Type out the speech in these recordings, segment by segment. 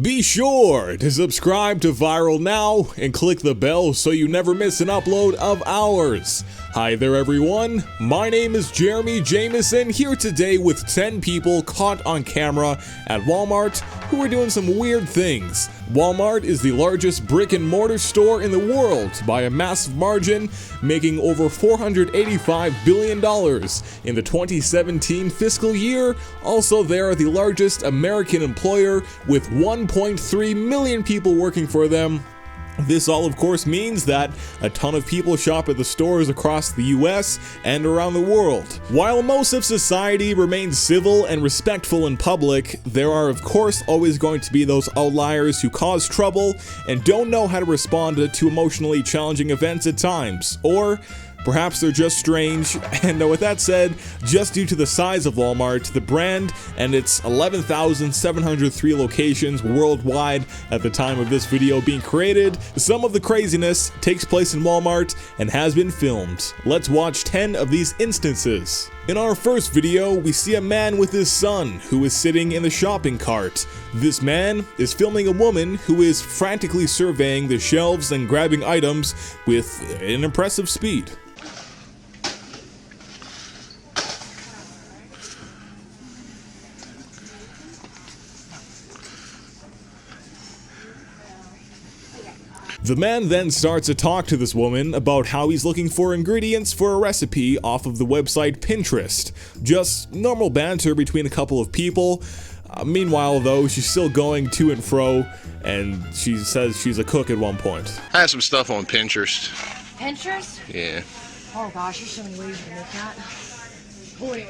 Be sure to subscribe to Viral Now and click the bell so you never miss an upload of ours. Hi there everyone, my name is Jeremy Jameson, here today with 10 people caught on camera at Walmart who are doing some weird things. Walmart is the largest brick and mortar store in the world by a massive margin, making over $485 billion in the 2017 fiscal year. Also, they are the largest American employer with 1.3 million people working for them. This all, of course, means that a ton of people shop at the stores across the US and around the world. While most of society remains civil and respectful in public, there are, of course, always going to be those outliers who cause trouble and don't know how to respond to emotionally challenging events at times, or perhaps they're just strange. And with that said, just due to the size of Walmart, the brand, and its 11,703 locations worldwide at the time of this video being created, some of the craziness takes place in Walmart and has been filmed. Let's watch 10 of these instances. In our first video, we see a man with his son who is sitting in the shopping cart. This man is filming a woman who is frantically surveying the shelves and grabbing items with an impressive speed. The man then starts to talk to this woman about how he's looking for ingredients for a recipe off of the website Pinterest. Just normal banter between a couple of people. Meanwhile, though, she's still going to and fro, and she says she's a cook at one point. I have some stuff on Pinterest. Pinterest? Yeah. Oh gosh, there's so many ways to make that. Wait.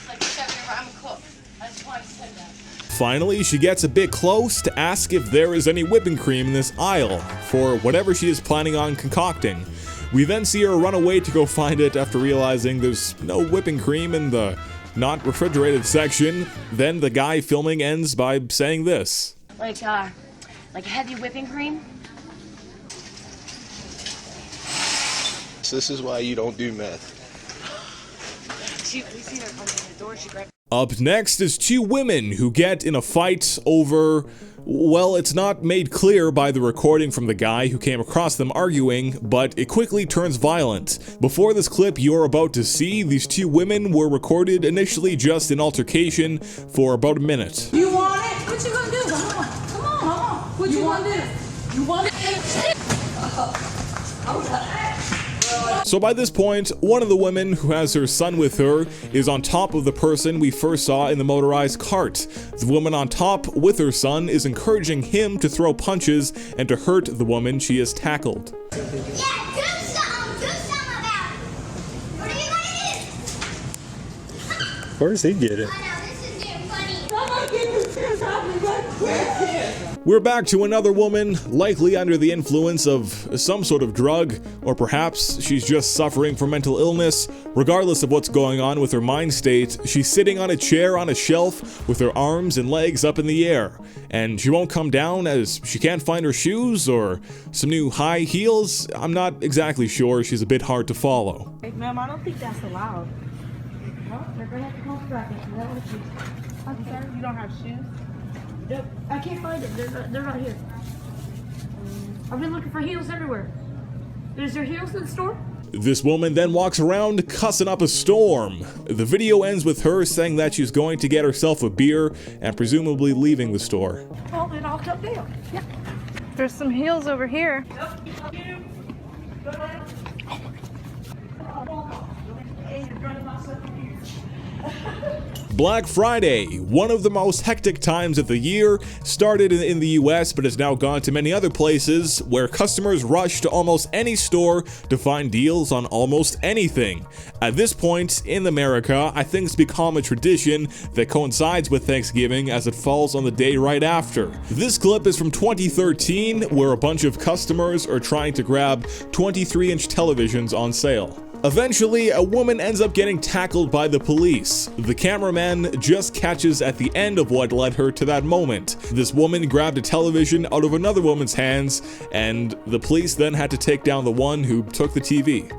Like, I'm a cook. I just want to say that. Finally, she gets a bit close to ask if there is any whipping cream in this aisle for whatever she is planning on concocting. We then see her run away to go find it after realizing there's no whipping cream in the not refrigerated section. Then the guy filming ends by saying this. Like heavy whipping cream? This is why you don't do meth. We see her coming in the door, she grabbed. Up next is two women who get in a fight over, well, it's not made clear by the recording from the guy who came across them arguing, but it quickly turns violent. Before this clip you're about to see, these two women were recorded initially just in altercation for about a minute. You want it? What you gonna do? Come on. What you wanna do? You want it? So by this point, one of the women who has her son with her is on top of the person we first saw in the motorized cart. The woman on top with her son is encouraging him to throw punches and to hurt the woman she has tackled. Yeah, do something about it. What are you gonna do? Where does he get it? I know, this is getting funny. We're back to another woman, likely under the influence of some sort of drug, or perhaps she's just suffering from mental illness. Regardless of what's going on with her mind state, she's sitting on a chair on a shelf with her arms and legs up in the air, and she won't come down as she can't find her shoes or some new high heels. I'm not exactly sure, she's a bit hard to follow. Hey, ma'am, I don't think that's allowed. No, they're gonna have to come back. I'm sorry, you don't have shoes? Nope, I can't find them. They're not here. I've been looking for heels everywhere. Is there heels in the store? This woman then walks around cussing up a storm. The video ends with her saying that she's going to get herself a beer and presumably leaving the store. Well, then I'll come down. Yeah. There's some heels over here. Black Friday, one of the most hectic times of the year, started in the US but has now gone to many other places where customers rush to almost any store to find deals on almost anything. At this point in America, I think it's become a tradition that coincides with Thanksgiving as it falls on the day right after. This clip is from 2013 where a bunch of customers are trying to grab 23-inch televisions on sale. Eventually, a woman ends up getting tackled by the police. The cameraman just catches at the end of what led her to that moment. This woman grabbed a television out of another woman's hands, and the police then had to take down the one who took the TV.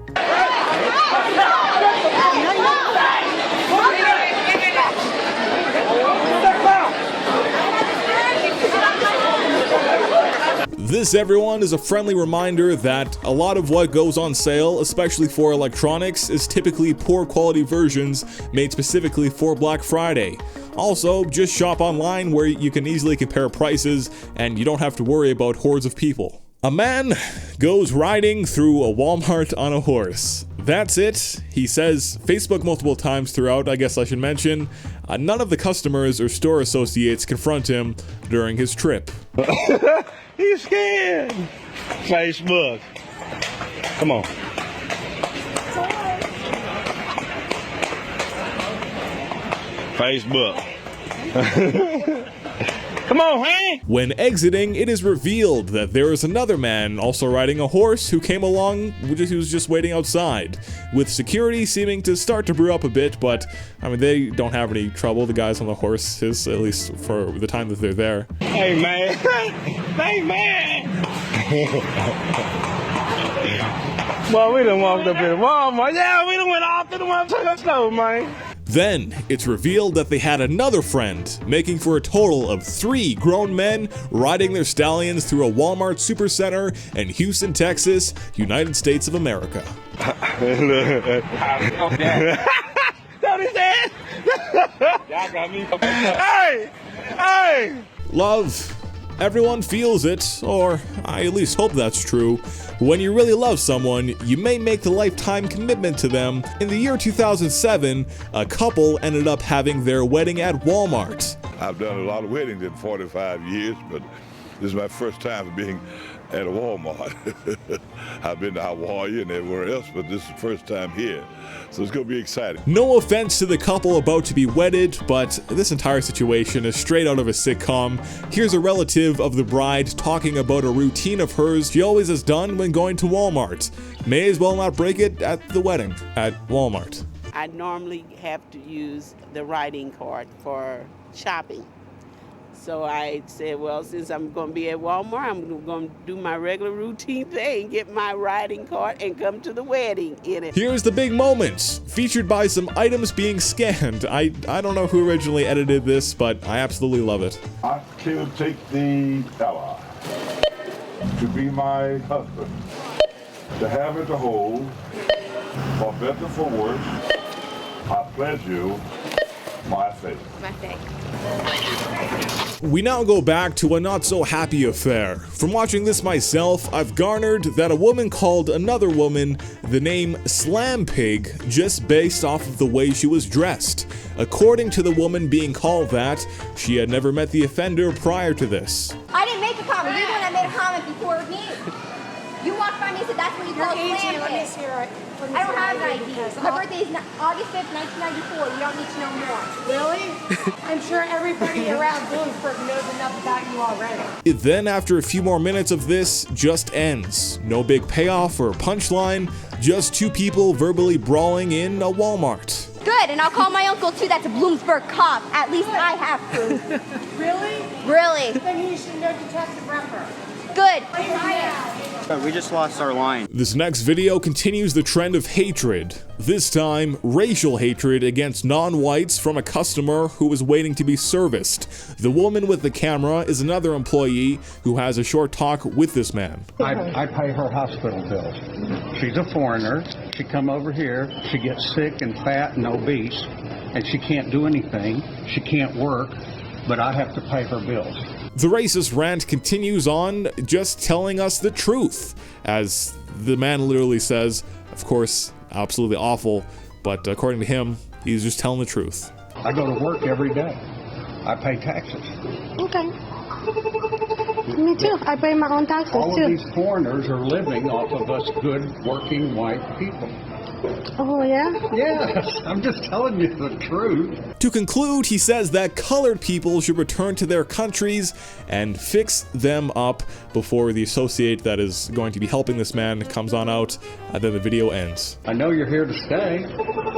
This, everyone, is a friendly reminder that a lot of what goes on sale, especially for electronics, is typically poor quality versions made specifically for Black Friday. Also, just shop online where you can easily compare prices and you don't have to worry about hordes of people. A man goes riding through a Walmart on a horse. That's it. He says Facebook multiple times throughout, I guess I should mention. None of the customers or store associates confront him during his trip. He's scared. Facebook. Come on. Facebook. Come on, hey! When exiting, it is revealed that there is another man also riding a horse who came along, who was just waiting outside, with security seeming to start to brew up a bit, but I mean, they don't have any trouble, the guys on the horses, at least for the time that they're there. Hey, man. Hey, man. Well, we done walked up in Walmart. Yeah, we done went off to the motherfucking store, man. Then, it's revealed that they had another friend, making for a total of 3 grown men riding their stallions through a Walmart supercenter in Houston, Texas, United States of America. Hey! Hey! Love. Everyone feels it, or I at least hope that's true. When you really love someone, you may make the lifetime commitment to them. In the year 2007, a couple ended up having their wedding at Walmart. I've done a lot of weddings in 45 years, but this is my first time being at a Walmart. I've been to Hawaii and everywhere else, but this is the first time here. So it's going to be exciting. No offense to the couple about to be wedded, but this entire situation is straight out of a sitcom. Here's a relative of the bride talking about a routine of hers she always has done when going to Walmart. May as well not break it at the wedding at Walmart. I normally have to use the riding cart for shopping. So I said, well, since I'm going to be at Walmart, I'm going to do my regular routine thing, get my riding cart and come to the wedding in it. Here's the big moments, featured by some items being scanned. I don't know who originally edited this, but I absolutely love it. I can take the ally to be my husband, to have and to hold, for better for worse, I pledge you my faith. My faith. We now go back to a not-so-happy affair. From watching this myself, I've garnered that a woman called another woman the name Slam Pig just based off of the way she was dressed. According to the woman being called that, she had never met the offender prior to this. I didn't make a comment. You're the one that made a comment before me. You walked by me and said that's what you call slam pig. I don't have an ID. My birthday is August 5th, 1994. You don't need to know more. Really? I'm sure everybody around Bloomsburg knows enough about you already. It then, after a few more minutes of this, just ends. No big payoff or punchline, just 2 people verbally brawling in a Walmart. Good, and I'll call my uncle too. That's a Bloomsburg cop. At least I have proof. Really? Really? Then you should know Detective Remper. Good. We just lost our line. This next video continues the trend of hatred. This time, racial hatred against non-whites from a customer who was waiting to be serviced. The woman with the camera is another employee who has a short talk with this man. I pay her hospital bills. She's a foreigner. She come over here. She gets sick and fat and obese, and she can't do anything. She can't work, but I have to pay her bills. The racist rant continues on, just telling us the truth, as the man literally says, of course, absolutely awful, but according to him, he's just telling the truth. I go to work every day. I pay taxes. Okay. Me too. I pay my own taxes All too. of these foreigners are living off of us good, working white people. Oh, yeah? Yes, I'm just telling you the truth. To conclude, he says that colored people should return to their countries and fix them up before the associate that is going to be helping this man comes on out, and then the video ends. I know you're here to stay.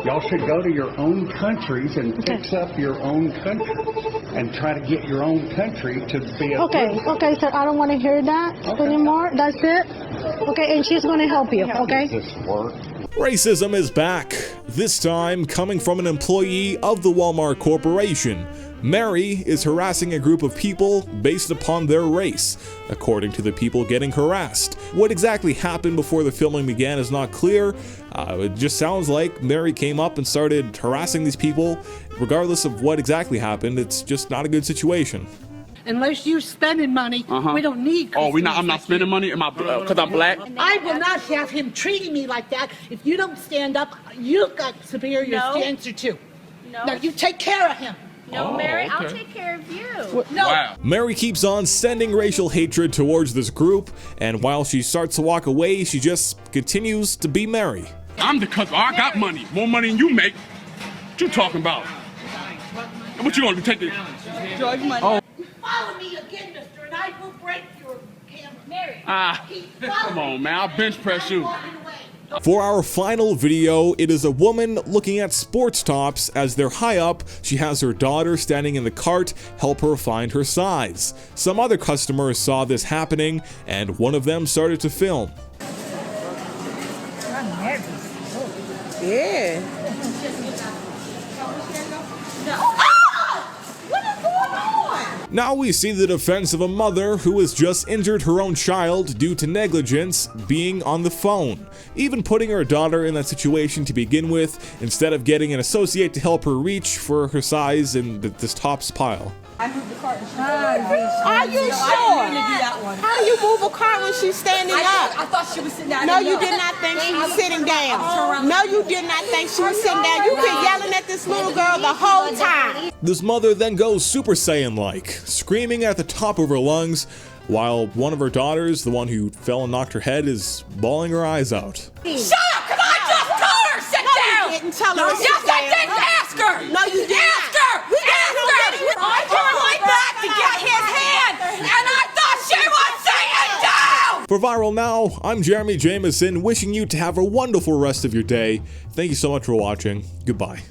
Y'all should go to your own countries and fix up your own country and try to get your own country to be a Okay, sir, I don't want to hear that anymore. That's it? Okay, and she's going to help you, okay? Does this work? Racism is back, this time coming from an employee of the Walmart Corporation. Mary is harassing a group of people based upon their race, according to the people getting harassed. What exactly happened before the filming began is not clear. It just sounds like Mary came up and started harassing these people. Regardless of what exactly happened, it's just not a good situation. Unless you're spending money, we don't need Christmas. I'm not spending money because I'm black? I will not have him treating me like that. If you don't stand up, you've got superiors to answer to. No. Now you take care of him. No, Mary, I'll take care of you. No. Wow. Mary keeps on sending racial hatred towards this group, and while she starts to walk away, she just continues to be Mary. I'm the customer. I got money. More money than you make. What you talking about? What you gonna do? Take it? George money. Follow me again, mister, and I will break your camera. Mary. Come on, man. I'll bench press you. For our final video, it is a woman looking at sports tops. As they're high up, she has her daughter standing in the cart help her find her size. Some other customers saw this happening, and one of them started to film. Yeah. Now we see the defense of a mother who has just injured her own child due to negligence being on the phone. Even putting her daughter in that situation to begin with, instead of getting an associate to help her reach for her size in this tops pile. I moved the cart. Are you sure? How do you move a car when she's standing up? I thought she was sitting down. No, you did not think she was sitting down. No, you did not think she was sitting down. You've been yelling at this little girl the whole time. This mother then goes Super Saiyan-like, screaming at the top of her lungs, while one of her daughters, the one who fell and knocked her head, is bawling her eyes out. Shut up! Come on, just tell her sit down. You didn't tell her to sit Yes, I down. did. Ask her. No, you didn't. Ask her. Ask her. I turned my back to get his hand, and I thought she was sitting down. For Viral Now, I'm Jeremy Jameson, wishing you to have a wonderful rest of your day. Thank you so much for watching. Goodbye.